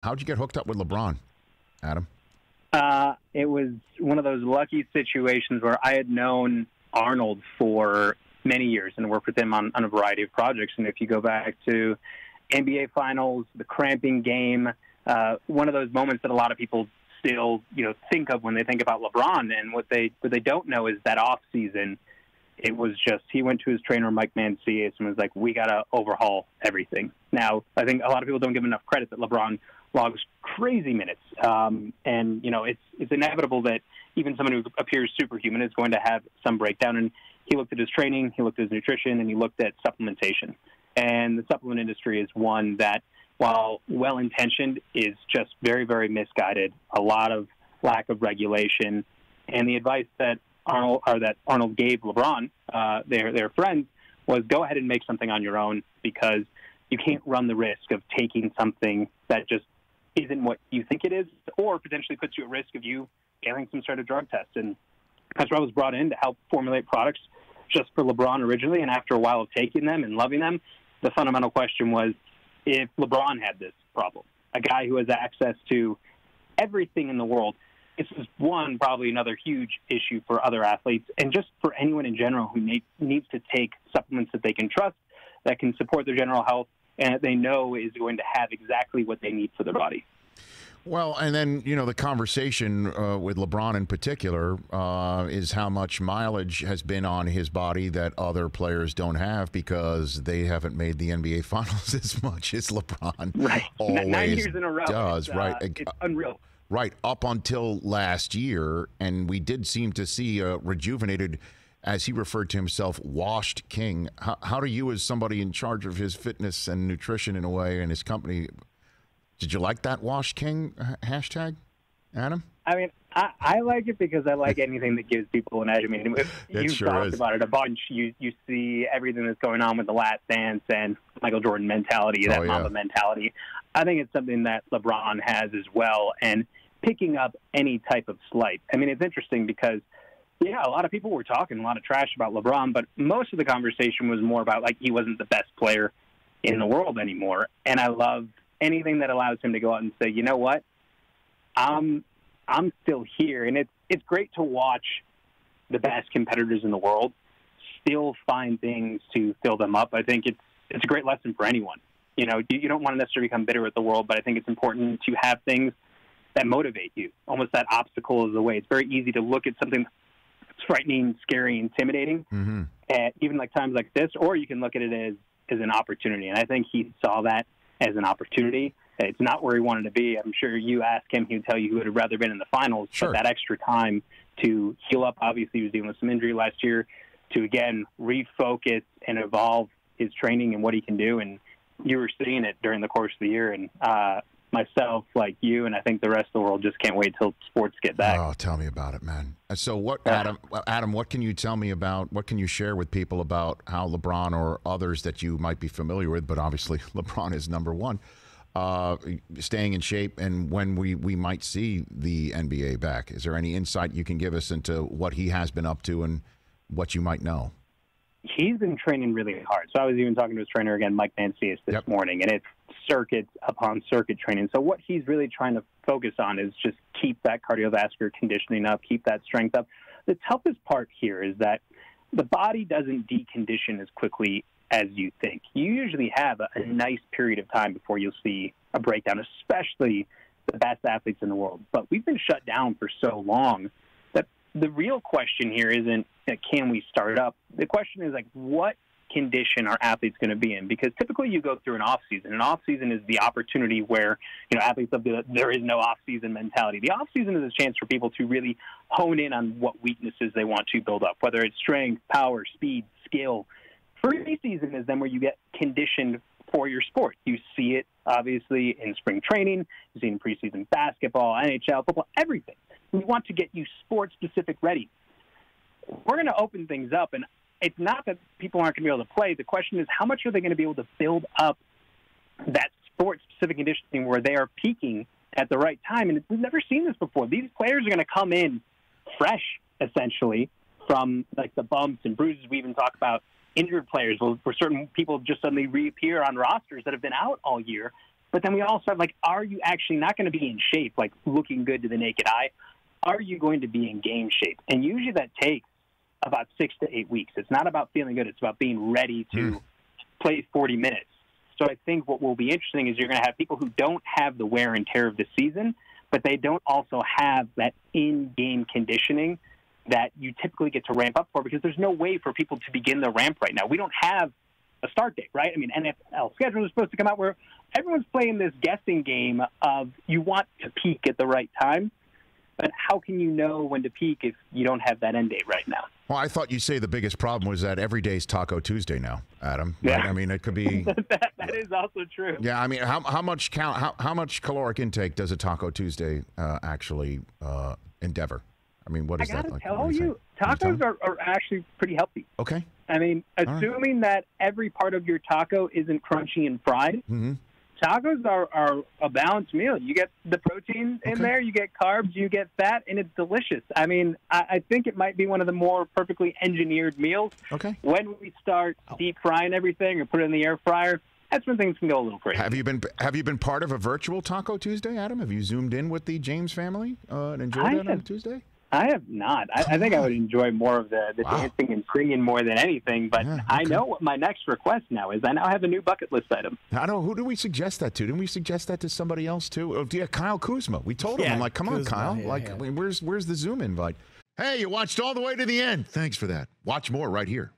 How'd you get hooked up with LeBron, Adam? It was one of those lucky situations where I had known Arnold for many years and worked with him on a variety of projects. And if you go back to NBA Finals, the cramping game, one of those moments that a lot of people still, think of when they think about LeBron. And what they don't know is that off season, it was just he went to his trainer Mike Mancias and was like, "We got to overhaul everything." Now, I think a lot of people don't give enough credit that LeBron logs crazy minutes, and it's inevitable that even someone who appears superhuman is going to have some breakdown. And he looked at his training, he looked at his nutrition, and he looked at supplementation. And the supplement industry is one that, while well-intentioned, is just very, very misguided. A lot of lack of regulation, and the advice that Arnold gave LeBron, their friends, was go ahead and make something on your own, because you can't run the risk of taking something that just isn't what you think it is, or potentially puts you at risk of you failing some sort of drug test. And that's why I was brought in to help formulate products just for LeBron originally. And after a while of taking them and loving them, the fundamental question was, if LeBron had this problem, a guy who has access to everything in the world, this is probably another huge issue for other athletes, and just for anyone in general who needs to take supplements that they can trust, that can support their general health, and that they know is going to have exactly what they need for their body. Well, and then, the conversation with LeBron in particular is how much mileage has been on his body that other players don't have, because they haven't made the NBA Finals as much as LeBron always 9 years in a row does. It's unreal. Right, up until last year, and we did seem to see a rejuvenated, as he referred to himself, washed king. How do you, as somebody in charge of his fitness and nutrition in a way, and his company, did you like that washed king hashtag, Adam? I mean, I like it because I like anything that gives people an edge. I mean, you've talked about it a bunch. You see everything that's going on with The Last Dance and Michael Jordan mentality, that Mamba mentality. I think it's something that LeBron has as well, and picking up any type of slight. I mean, it's interesting because, a lot of people were talking a lot of trash about LeBron, but most of the conversation was more about, he wasn't the best player in the world anymore. And I love anything that allows him to go out and say, you know what, I'm still here. And it's great to watch the best competitors in the world still find things to fill them up. I think it's a great lesson for anyone. You don't want to necessarily become bitter with the world, but I think it's important to have things that motivate you. Almost that obstacle is the way. It's very easy to look at something that's frightening, scary, intimidating, at even times like this, or you can look at it as an opportunity. And I think he saw that as an opportunity. It's not where he wanted to be. I'm sure you ask him, he would tell you he would have rather been in the finals. Sure. But that extra time to heal up, obviously he was dealing with some injury last year, to again refocus and evolve his training and what he can do. And you were seeing it during the course of the year. And myself, like you, and I think the rest of the world, just can't wait till sports get back. Oh, tell me about it, man. So what, Adam, what can you tell me about, what can you share with people about how LeBron or others that you might be familiar with, but obviously LeBron is number one, staying in shape, and when we might see the NBA back? Is there any insight you can give us into what he has been up to and what you might know? He's been training really hard. So I was even talking to his trainer again, Mike Mancias, this morning, and it's circuit upon circuit training. So what he's really trying to focus on is just keep that cardiovascular conditioning up, keep that strength up. The toughest part here is that the body doesn't decondition as quickly as you think. You usually have a nice period of time before you'll see a breakdown, especially the best athletes in the world. But we've been shut down for so long that the real question here isn't, can we start up? The question is, what condition are athletes going to be in? Because typically you go through an off season. An off season is the opportunity where, athletes have there is no off season mentality. The off season is a chance for people to really hone in on what weaknesses they want to build up, whether it's strength, power, speed, skill. Preseason is then where you get conditioned for your sport. You see it obviously in spring training. You see it in preseason basketball, NHL, football, everything. We want to get you sport specific ready. We're going to open things up, and it's not that people aren't going to be able to play. The question is, how much are they going to be able to build up that sport-specific conditioning where they are peaking at the right time? And we've never seen this before. These players are going to come in fresh, essentially, from the bumps and bruises. We even talk about injured players, where certain people just suddenly reappear on rosters that have been out all year. But then we also have, like, are you actually not going to be in shape, like looking good to the naked eye? Are you going to be in game shape? And usually that takes about 6 to 8 weeks. It's not about feeling good. It's about being ready to play 40 minutes. So I think what will be interesting is you're going to have people who don't have the wear and tear of the season, but they don't also have that in-game conditioning that you typically get to ramp up for, because there's no way for people to begin the ramp right now. We don't have a start date, right? I mean, NFL schedule is supposed to come out where everyone's playing this guessing game of you want to peak at the right time, but how can you know when to peak if you don't have that end date right now? Well, I thought you'd say the biggest problem was that every day's Taco Tuesday now, Adam. Yeah. Right? I mean, it could be. that is also true. Yeah, I mean, how much caloric intake does a Taco Tuesday actually endeavor? I mean, what is that like? I gotta tell you, tacos are actually pretty healthy. Okay. I mean, assuming that every part of your taco isn't crunchy and fried, tacos are a balanced meal. You get the protein in there, you get carbs, you get fat, and it's delicious. I mean, I think it might be one of the more perfectly engineered meals. Okay. When we start deep frying everything or put it in the air fryer, that's when things can go a little crazy. Have you been part of a virtual Taco Tuesday, Adam? Have you zoomed in with the James family and enjoyed that on Tuesday? I have not. I think I would enjoy more of the dancing and singing more than anything, but I know what my next request now is. I now have a new bucket list item. I don't know. Who did we suggest that to? Didn't we suggest that to somebody else, too? Oh, yeah, Kyle Kuzma. We told him. I'm like, come on, Kyle. I mean, where's the Zoom invite? Hey, you watched all the way to the end. Thanks for that. Watch more right here.